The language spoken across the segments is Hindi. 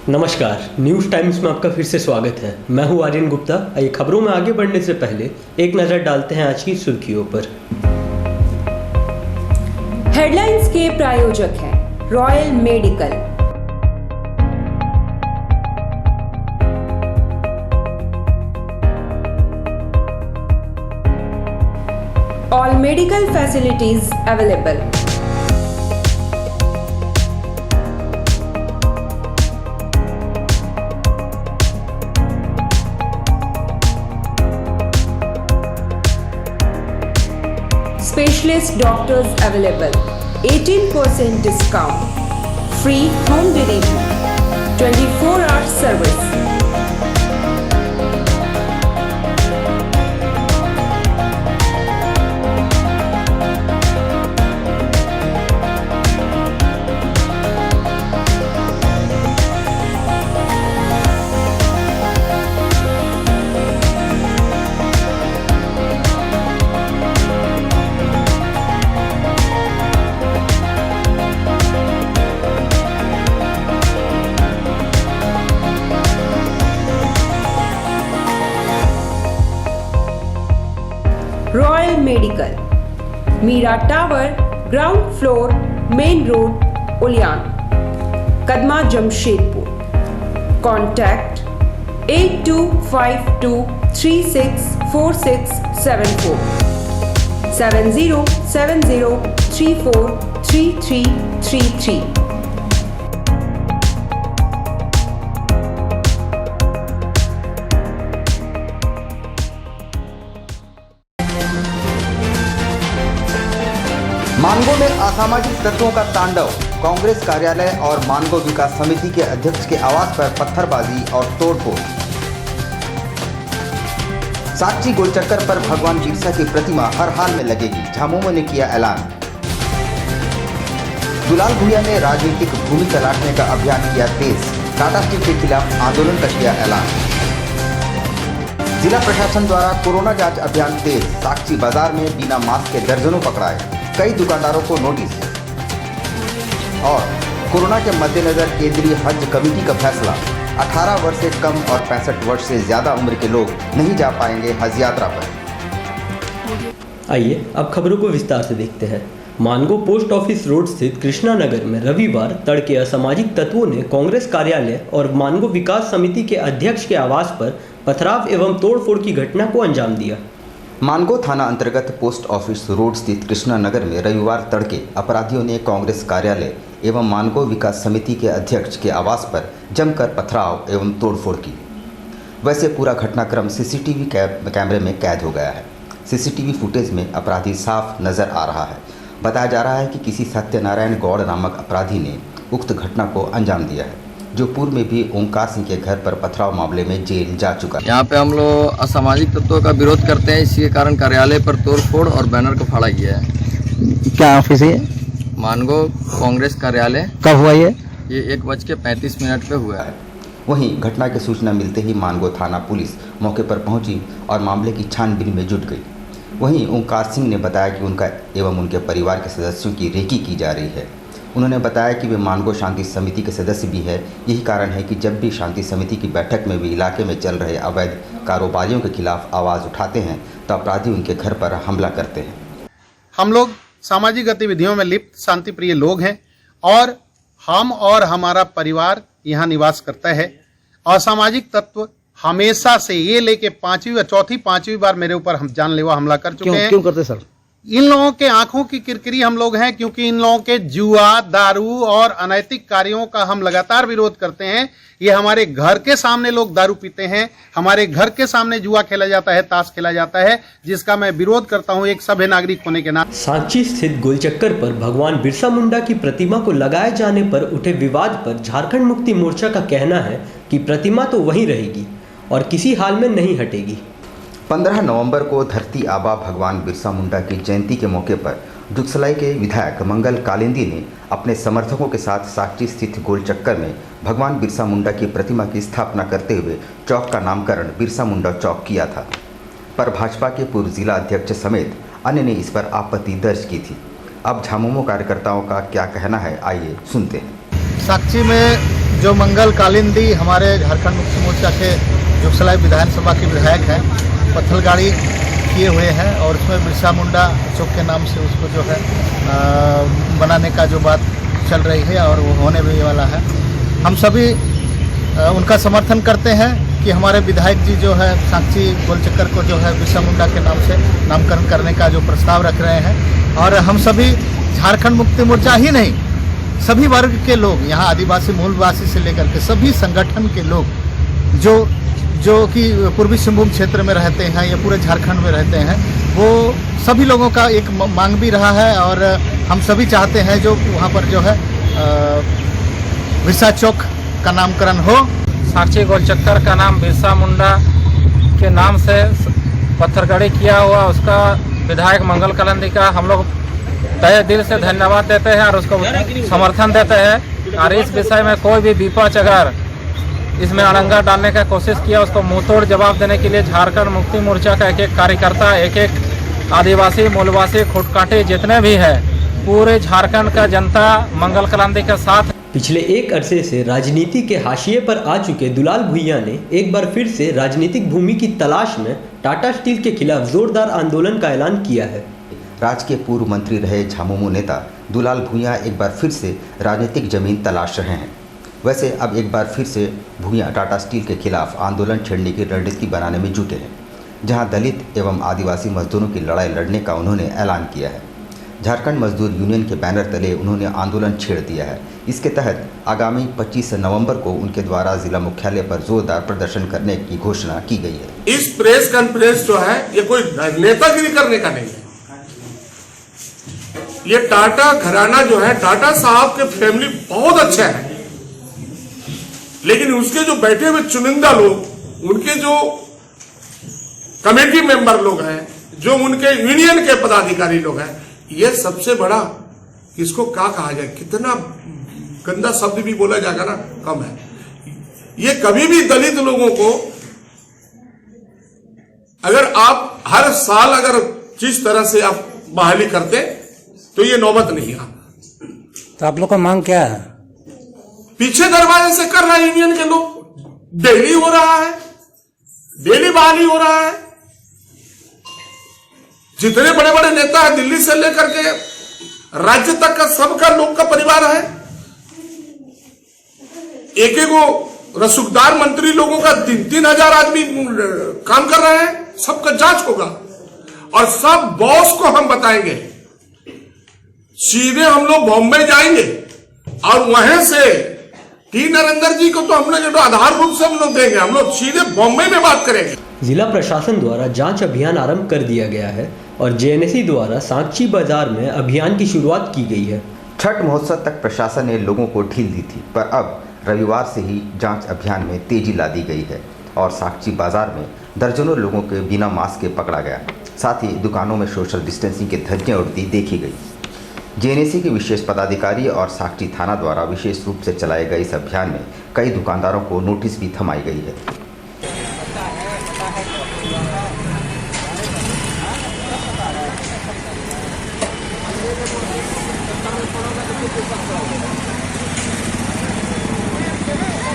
नमस्कार, न्यूज़ टाइम्स में आपका फिर से स्वागत है। मैं हूं आर्यन गुप्ता। आइए खबरों में आगे बढ़ने से पहले एक नज़र डालते हैं आज की सुर्खियों पर। हेडलाइंस के प्रायोजक हैं royal medical. All medical facilities available. Specialist doctors available. 18% discount. Free home delivery. 24-hour service. Royal medical, Meera tower, ground floor, main road, Uliyan, Kadma Jamshedpur. Contact 8252364674 7070343333। Mango में असामाजिक तत्वों का तांडव। कांग्रेस कार्यालय और मानगो विकास समिति के अध्यक्ष के आवास पर पत्थरबाजी और तोड़फोड़। साक्षी गोलचक्कर पर भगवान बिरसा की प्रतिमा हर हाल में लगेगी, झामुमो ने किया ऐलान। दुलाल भुइया ने राजनीतिक भूमि तलाशने का अभियान किया तेज, टाटा स्टील के खिलाफ आंदोलन का किया ऐलान। जिला प्रशासन द्वारा कोरोना जांच अभियान तेज, साक्षी बाजार में बिना मास्क के दर्जनों पकड़ाए, कई दुकानदारों को नोटिस। और कोरोना के मद्देनजर केंद्रीय हज कमेटी का फैसला, 18 वर्ष से कम और 65 वर्ष से ज़्यादा उम्र के लोग नहीं जा पाएंगे हज यात्रा पर। आइए अब खबरों को विस्तार से देखते हैं। मानगो पोस्ट ऑफिस रोड स्थित कृष्णा नगर में रविवार तड़के असामाजिक तत्वों ने कांग्रेस कार्यालय और मानगो विकास समिति के अध्यक्ष के आवास पर पथराव एवं तोड़फोड़ की घटना को अंजाम दिया। मानगो थाना अंतर्गत पोस्ट ऑफिस रोड स्थित कृष्णा नगर में रविवार तड़के अपराधियों ने कांग्रेस कार्यालय एवं मानगो विकास समिति के अध्यक्ष के आवास पर जमकर पथराव एवं तोड़फोड़ की। वैसे पूरा घटनाक्रम सीसीटीवी कैमरे में कैद हो गया है। सीसीटीवी फुटेज में अपराधी साफ नजर आ रहा है। बताया जा रहा है कि किसी सत्यनारायण गौड़ नामक अपराधी ने उक्त घटना को अंजाम दिया है, जो पूर्व में भी ओंकार सिंह के घर पर पथराव मामले में जेल जा चुका है। यहाँ पे हम लोग असामाजिक तत्वों का विरोध करते हैं, इसी के कारण कार्यालय पर तोड़फोड़ और बैनर को फाड़ा गया है। क्या ऑफिस है? मानगो कांग्रेस कार्यालय। कब हुआ ये? ये 1:35 पे हुआ है। वहीं घटना की सूचना मिलते ही मानगो थाना पुलिस मौके पर पहुंची और मामले की छानबीन में जुट गई। वहीं ओंकार सिंह ने बताया कि उनका एवं उनके परिवार के सदस्यों की रेकी की जा रही है। उन्होंने बताया कि वे मानगो शांति समिति के सदस्य भी है। यही कारण है कि जब भी शांति समिति की बैठक में वे इलाके में चल रहे अवैध कारोबारियों के खिलाफ आवाज़ उठाते हैं तो अपराधी उनके घर पर हमला करते हैं। हम लोग सामाजिक गतिविधियों में लिप्त शांति प्रिय लोग हैं और हम और हमारा परिवार यहाँ निवास करता है। असामाजिक तत्व हमेशा से ये लेके पांचवी बार मेरे ऊपर हम जानलेवा हमला कर चुके हैं। क्यों करते सर? इन लोगों के आंखों की किरकिरी हम लोग हैं, क्योंकि इन लोगों के जुआ, दारू और अनैतिक कार्यों का हम लगातार विरोध करते हैं। ये हमारे घर के सामने लोग दारू पीते हैं, हमारे घर के सामने जुआ खेला जाता है, ताश खेला जाता है, जिसका मैं विरोध करता हूं एक सभ्य नागरिक होने के नाते। सांची स्थित गोलचक्कर पर भगवान बिरसा मुंडा की प्रतिमा को लगाए जाने पर उठे विवाद पर झारखंड मुक्ति मोर्चा का कहना है कि प्रतिमा तो वहीं रहेगी और किसी हाल में नहीं हटेगी। 15 नवंबर को धरती आबा भगवान बिरसा मुंडा की जयंती के मौके पर जुगसलाई के विधायक मंगल कालिंदी ने अपने समर्थकों के साथ साक्षी स्थित गोलचक्कर में भगवान बिरसा मुंडा की प्रतिमा की स्थापना करते हुए चौक का नामकरण बिरसा मुंडा चौक किया था, पर भाजपा के पूर्व जिला अध्यक्ष समेत अन्य ने इस पर आपत्ति दर्ज की थी। अब झामुमो कार्यकर्ताओं का क्या कहना है, आइए सुनते हैं। साक्षी में जो मंगल कालिंदी हमारे झारखंड मुक्ति मोर्चा के जोगसलाई विधानसभा के विधायक हैं, पत्थर गाड़ी किए हुए हैं और उसमें बिरसा मुंडा चौक के नाम से उसको जो है बनाने का जो बात चल रही है और वो होने भी वाला है। हम सभी उनका समर्थन करते हैं कि हमारे विधायक जी जो है साक्षी गोलचक्कर को जो है बिरसा मुंडा के नाम से नामकरण करने का जो प्रस्ताव रख रहे हैं। और हम सभी झारखंड मुक्ति मोर्चा ही नहीं, सभी वर्ग के लोग, यहाँ आदिवासी मूलवासी से लेकर के सभी संगठन के लोग जो कि पूर्वी सिंहभूम क्षेत्र में रहते हैं या पूरे झारखंड में रहते हैं, वो सभी लोगों का एक मांग भी रहा है। और हम सभी चाहते हैं जो वहाँ पर जो है बिरसा चौक का नामकरण हो। साक्षी गोलचक्कर का नाम बिरसा मुंडा के नाम से पत्थरगड़ी किया हुआ उसका विधायक मंगल कालिंदी का हम लोग तहे दिल से धन्यवाद देते हैं और उसको समर्थन देते हैं। और इस विषय में कोई भी विपक्ष अगर इसमें अड़ंगा डालने का कोशिश किया, उसको मुंहतोड़ जवाब देने के लिए झारखंड मुक्ति मोर्चा का एक एक कार्यकर्ता, एक एक आदिवासी मूलवासी खुटकाटे जितने भी है, पूरे झारखंड का जनता मंगल कालिंदी के साथ। पिछले एक अरसे से राजनीति के हाशिए पर आ चुके दुलाल भुइयां ने एक बार फिर से राजनीतिक भूमि की तलाश में टाटा स्टील के खिलाफ जोरदार आंदोलन का ऐलान किया है। राज्य के पूर्व मंत्री रहे झामुमो नेता दुलाल भुइयां एक बार फिर से राजनीतिक जमीन तलाश रहे हैं। वैसे अब एक बार फिर से भुइयां टाटा स्टील के खिलाफ आंदोलन छेड़ने की रणनीति बनाने में जुटे हैं, जहां दलित एवं आदिवासी मजदूरों की लड़ाई लड़ने का उन्होंने ऐलान किया है। झारखंड मजदूर यूनियन के बैनर तले उन्होंने आंदोलन छेड़ दिया है। इसके तहत आगामी 25 नवंबर को उनके द्वारा जिला मुख्यालय पर जोरदार प्रदर्शन करने की घोषणा की गई है। इस प्रेस कॉन्फ्रेंस जो है ये कोई नेतागिरी करने का नहीं है। ये टाटा घराना जो है, टाटा साहब के फैमिली बहुत अच्छे हैं, लेकिन उसके जो बैठे हुए चुनिंदा लोग, उनके जो कमेटी मेंबर लोग हैं, जो उनके यूनियन के पदाधिकारी लोग हैं, ये सबसे बड़ा किसको क्या कहा जाए, कितना गंदा शब्द भी बोला जाएगा ना, कम है। ये कभी भी दलित लोगों को अगर आप हर साल अगर जिस तरह से आप बहाली करते तो ये नौबत नहीं आ। तो आप लोग का मांग क्या है? पीछे दरवाजे से कर रहा है यूनियन के लोग, डेली हो रहा है, डेली बहाली हो रहा है। जितने बड़े बड़े नेता हैं दिल्ली से लेकर के राज्य तक का सबका लोग का परिवार है। एक एक रसूखदार मंत्री लोगों का 3-3 हजार आदमी काम कर रहे हैं। सबका जांच होगा और सब बॉस को हम बताएंगे। सीधे हम लोग बॉम्बे जाएंगे और वहां से टी नरेंद्र जी को तो हम लोग आधार रूप से हम लोग देंगे, हम लोग सीधे बॉम्बे में बात करेंगे। जिला प्रशासन द्वारा जांच अभियान आरंभ कर दिया गया है और जेएनएसी द्वारा साक्षी बाजार में अभियान की शुरुआत की गई है। छठ महोत्सव तक प्रशासन ने लोगों को ढील दी थी, पर अब रविवार से ही जांच अभियान में तेजी ला दी गई है और साक्षी बाजार में दर्जनों लोगों के बिना मास्क के पकड़ा गया। साथ ही दुकानों में सोशल डिस्टेंसिंग की धज्जियां उड़ती देखी गई। जेएनएसी के विशेष पदाधिकारी और साक्षी थाना द्वारा विशेष रूप से चलाए गए इस अभियान में कई दुकानदारों को नोटिस भी थमाई गई है।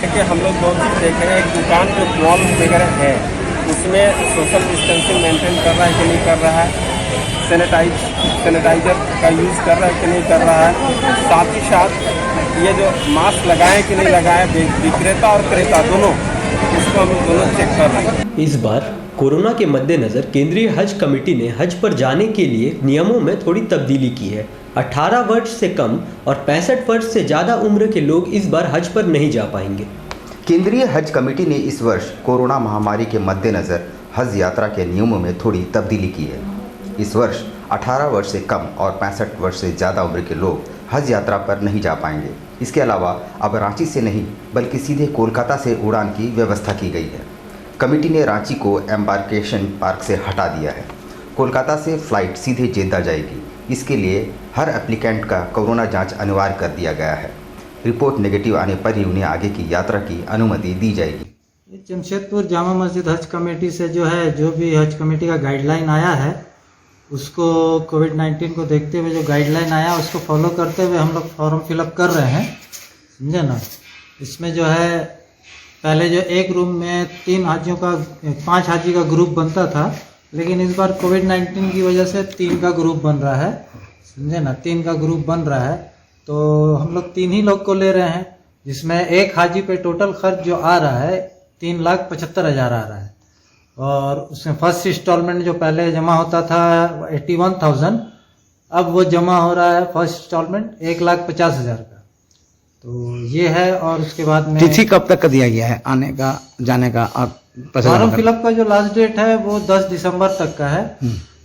देखिए, हम लोग दो चीज़ देख रहे हैं। एक दुकान जो मॉल वगैरह है उसमें सोशल डिस्टेंसिंग मेंटेन कर रहा है कि नहीं कर रहा है, सैनिटाइजर का यूज़ कर रहा है कि नहीं कर रहा है, साथ ही साथ ये जो मास्क लगाए कि नहीं लगाए, विक्रेता और क्रेता दोनों, इसको हम दोनों चेक कर रहे हैं। इस बार कोरोना के मद्देनजर केंद्रीय हज कमेटी ने हज पर जाने के लिए नियमों में थोड़ी तब्दीली की है। 18 वर्ष से कम और 65 वर्ष से ज़्यादा उम्र के लोग इस बार हज पर नहीं जा पाएंगे। केंद्रीय हज कमेटी ने इस वर्ष कोरोना महामारी के मद्देनज़र हज यात्रा के नियमों में थोड़ी तब्दीली की है। इस वर्ष 18 वर्ष से कम और 65 वर्ष से ज़्यादा उम्र के लोग हज यात्रा पर नहीं जा पाएंगे। इसके अलावा अब रांची से नहीं बल्कि सीधे कोलकाता से उड़ान की व्यवस्था की गई है। कमेटी ने रांची को एम्बार्केशन पार्क से हटा दिया है। कोलकाता से फ्लाइट सीधे जेद्दा जाएगी। इसके लिए हर एप्लीकेंट का कोरोना जांच अनिवार्य कर दिया गया है। रिपोर्ट नेगेटिव आने पर ही उन्हें आगे की यात्रा की अनुमति दी जाएगी। जमशेदपुर जामा मस्जिद हज कमेटी से जो भी हज कमेटी का गाइडलाइन आया है, उसको कोविड-19 को देखते हुए जो गाइडलाइन आया उसको फॉलो करते हुए हम लोग फॉर्म फिलअप कर रहे हैं, समझे ना। इसमें जो है पहले जो एक रूम में 5 हाजी का ग्रुप बनता था, लेकिन इस बार कोविड-19 की वजह से 3 का ग्रुप बन रहा है, समझे ना, 3 का ग्रुप बन रहा है। तो हम लोग 3 ही लोग को ले रहे हैं, जिसमें एक हाजी पे टोटल खर्च जो आ रहा है 3,75,000 आ रहा है। और उसमें फर्स्ट इंस्टॉलमेंट जो पहले जमा होता था 81,000, अब वो जमा हो रहा है फर्स्ट इंस्टॉलमेंट 1,50,000 का। तो ये है। और उसके बाद में तिथि कब तक का दिया गया है आने का जाने का? और फॉर्म फिलअप का जो लास्ट डेट है वो 10 दिसंबर तक का है।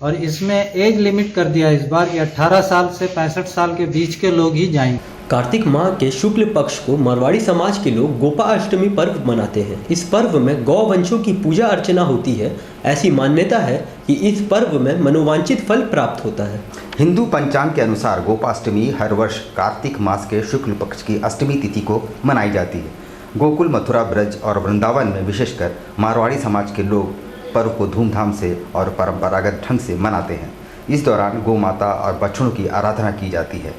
और इसमें एज लिमिट कर दिया इस बार कि 18 साल से 65 साल के बीच के लोग ही जाएंगे। कार्तिक माह के शुक्ल पक्ष को मारवाड़ी समाज के लोग गोपा अष्टमी पर्व मनाते हैं। इस पर्व में गौ वंशों की पूजा अर्चना होती है। ऐसी मान्यता है कि इस पर्व में मनोवांछित फल प्राप्त होता है। हिंदू पंचांग के अनुसार गोपाष्टमी हर वर्ष कार्तिक मास के शुक्ल पक्ष की अष्टमी तिथि को मनाई जाती है। गोकुल, मथुरा, ब्रज और वृंदावन में विशेषकर मारवाड़ी समाज के लोग पर्व को धूमधाम से और परंपरागत ढंग से मनाते हैं। इस दौरान गौ माता और बछड़ों की आराधना की जाती है।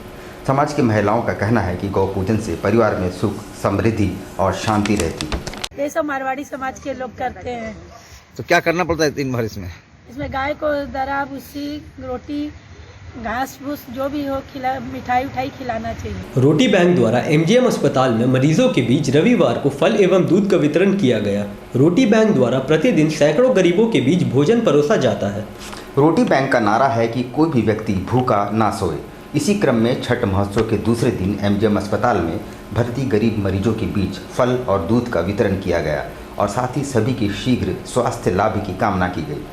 समाज की महिलाओं का कहना है कि गौ पूजन से परिवार में सुख, समृद्धि और शांति रहती है। ये सब मारवाड़ी समाज के लोग करते हैं। तो क्या करना पड़ता है दिन भर इसमें? इसमें गाय को दरा, भूसी, रोटी, घास फूस जो भी हो मिठाई उठाई खिलाना चाहिए। रोटी बैंक द्वारा एमजीएम अस्पताल में मरीजों के बीच रविवार को फल एवं दूध का वितरण किया गया। रोटी बैंक द्वारा प्रतिदिन सैकड़ों गरीबों के बीच भोजन परोसा जाता है। रोटी बैंक का नारा है कि कोई भी व्यक्ति भूखा ना सोए। इसी क्रम में छठ महोत्सव के दूसरे दिन एमजीएम अस्पताल में भर्ती गरीब मरीजों के बीच फल और दूध का वितरण किया गया और साथ ही सभी की शीघ्र स्वास्थ्य लाभ की कामना की गई।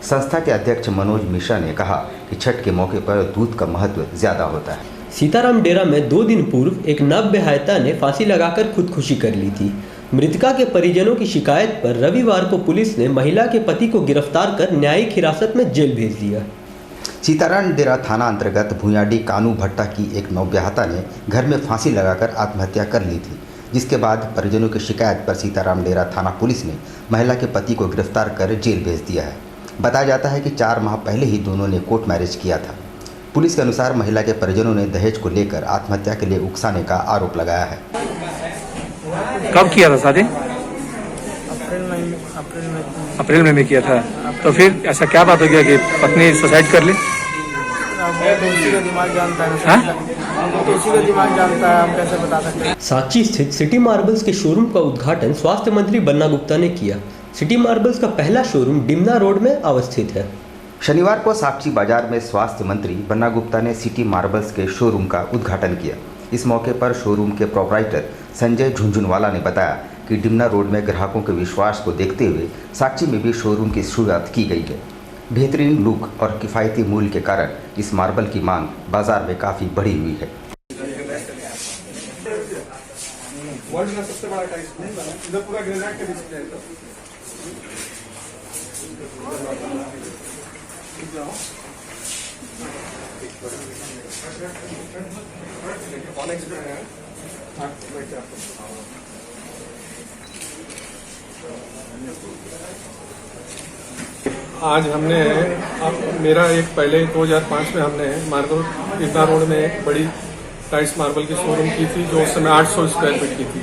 संस्था के अध्यक्ष मनोज मिश्रा ने कहा कि छठ के मौके पर दूध का महत्व ज़्यादा होता है। सीताराम डेरा में 2 दिन पूर्व एक नवविवाहिता ने फांसी लगाकर खुदकुशी कर ली थी। मृतका के परिजनों की शिकायत पर रविवार को पुलिस ने महिला के पति को गिरफ्तार कर न्यायिक हिरासत में जेल भेज दिया। सीताराम डेरा थाना अंतर्गत भूयाडी कानू भट्टा की एक नवविवाहिता ने घर में फांसी लगाकर आत्महत्या कर ली थी, जिसके बाद परिजनों की शिकायत पर सीताराम डेरा थाना पुलिस ने महिला के पति को गिरफ्तार कर जेल भेज दिया है। बताया जाता है कि 4 माह पहले ही दोनों ने कोर्ट मैरिज किया था। पुलिस के अनुसार महिला के परिजनों ने दहेज को लेकर आत्महत्या के लिए उकसाने का आरोप लगाया है। कब किया था शादी? अप्रैल में किया था। तो फिर ऐसा क्या बात हो गया कि पत्नी सुसाइड कर ली? उसी का दिमाग जानता है, उसी का दिमाग जानता है, हम कैसे बता सकते हैं। सांची स्थित सिटी मार्बल्स के शोरूम का उद्घाटन स्वास्थ्य मंत्री बन्ना गुप्ता ने किया। सिटी मार्बल्स का पहला शोरूम डिमना रोड में अवस्थित है। शनिवार को साक्षी बाजार में स्वास्थ्य मंत्री बन्ना गुप्ता ने सिटी मार्बल्स के शोरूम का उद्घाटन किया। इस मौके पर शोरूम के प्रोपराइटर संजय झुंझुनवाला ने बताया कि डिमना रोड में ग्राहकों के विश्वास को देखते हुए साक्षी में भी शोरूम की शुरुआत की गई है। बेहतरीन लुक और किफ़ायती मूल्य के कारण इस मार्बल की मांग बाजार में काफ़ी बढ़ी हुई है। आज हमने मेरा एक पहले 2005 में हमने मार्बल डिमना रोड में एक बड़ी टाइल्स मार्बल की शोरूम की थी, जो उस समय 800 स्क्वायर फीट की थी।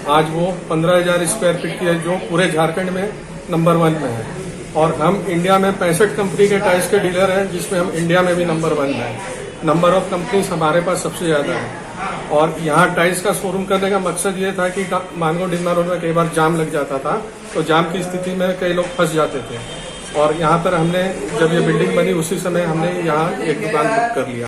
आज वो 15,000 स्क्वायर फीट की है, जो पूरे झारखंड में नंबर 1 में है। और हम इंडिया में 65 कंपनी के टाइल्स के डीलर हैं, जिसमें हम इंडिया में भी नंबर 1 है। नंबर ऑफ कंपनीज हमारे पास सबसे ज़्यादा है। और यहाँ टाइल्स का शोरूम करने का मकसद ये था कि मानगो डिमना रोड में कई बार जाम लग जाता था, तो जाम की स्थिति में कई लोग फंस जाते थे। और यहाँ पर हमने जब ये बिल्डिंग बनी उसी समय हमने यहाँ एक दुकान बुक कर लिया।